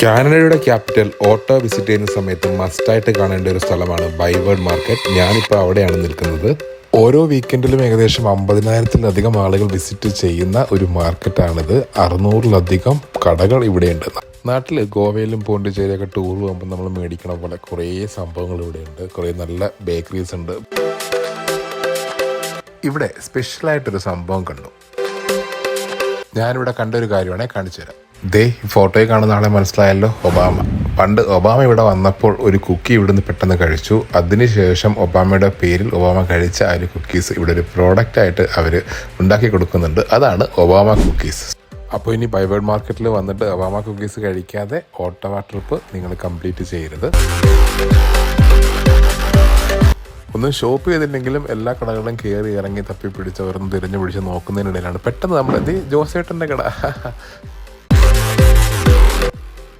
കാനഡയുടെ capital auto visit ചെയ്യുന്ന സമയത്ത് മസ്റ്റായിട്ട് കാണേണ്ട ഒരു സ്ഥലമാണ് ബൈവേർഡ് മാർക്കറ്റ്. ഞാനിപ്പോൾ അവിടെയാണ് നിൽക്കുന്നത്. ഓരോ വീക്കെൻഡിലും ഏകദേശം 50,000-ലധികം ആളുകൾ വിസിറ്റ് ചെയ്യുന്ന ഒരു മാർക്കറ്റാണിത്. 600-ലധികം കടകൾ ഇവിടെയുണ്ട്. നാട്ടിൽ ഗോവയിലും പോണ്ടിച്ചേരിയൊക്കെ ടൂർ പോകുമ്പോൾ നമ്മൾ മേടിക്കണ പോലെ കുറേ സംഭവങ്ങൾ ഇവിടെയുണ്ട്. കുറേ നല്ല ബേക്കറീസ് ഉണ്ട്. ഇവിടെ സ്പെഷ്യലായിട്ടൊരു സംഭവം കണ്ടു. ഞാനിവിടെ കണ്ടൊരു കാര്യമാണേ കാണിച്ചു തരാം. ദേ ഫോട്ടോയിൽ കാണുന്ന ആളെ മനസ്സിലായല്ലോ, ഒബാമ. പണ്ട് ഒബാമ ഇവിടെ വന്നപ്പോൾ ഒരു കുക്കി ഇവിടുന്ന് പെട്ടെന്ന് കഴിച്ചു. അതിനുശേഷം ഒബാമയുടെ പേരിൽ ഒബാമ കഴിച്ച ആ ഒരു കുക്കീസ് ഇവിടെ ഒരു പ്രോഡക്റ്റായിട്ട് അവർ ഉണ്ടാക്കി കൊടുക്കുന്നുണ്ട്. അതാണ് ഒബാമ കുക്കീസ്. അപ്പോൾ ഇനി ബൈവേർഡ് മാർക്കറ്റിൽ വന്നിട്ട് ഒബാമ കുക്കീസ് കഴിക്കാതെ ഓട്ടോവ ട്രിപ്പ് നിങ്ങൾ കംപ്ലീറ്റ് ചെയ്യരുത്. ഒന്ന് ഷോപ്പ് ചെയ്തിട്ടുണ്ടെങ്കിലും എല്ലാ കടകളും കയറി ഇറങ്ങി തപ്പി പിടിച്ച് ഓരോന്ന് തിരിഞ്ഞു പിടിച്ച് നോക്കുന്നതിനിടയിലാണ് പെട്ടെന്ന് നമ്മൾ ജോസേട്ടൻ്റെ കട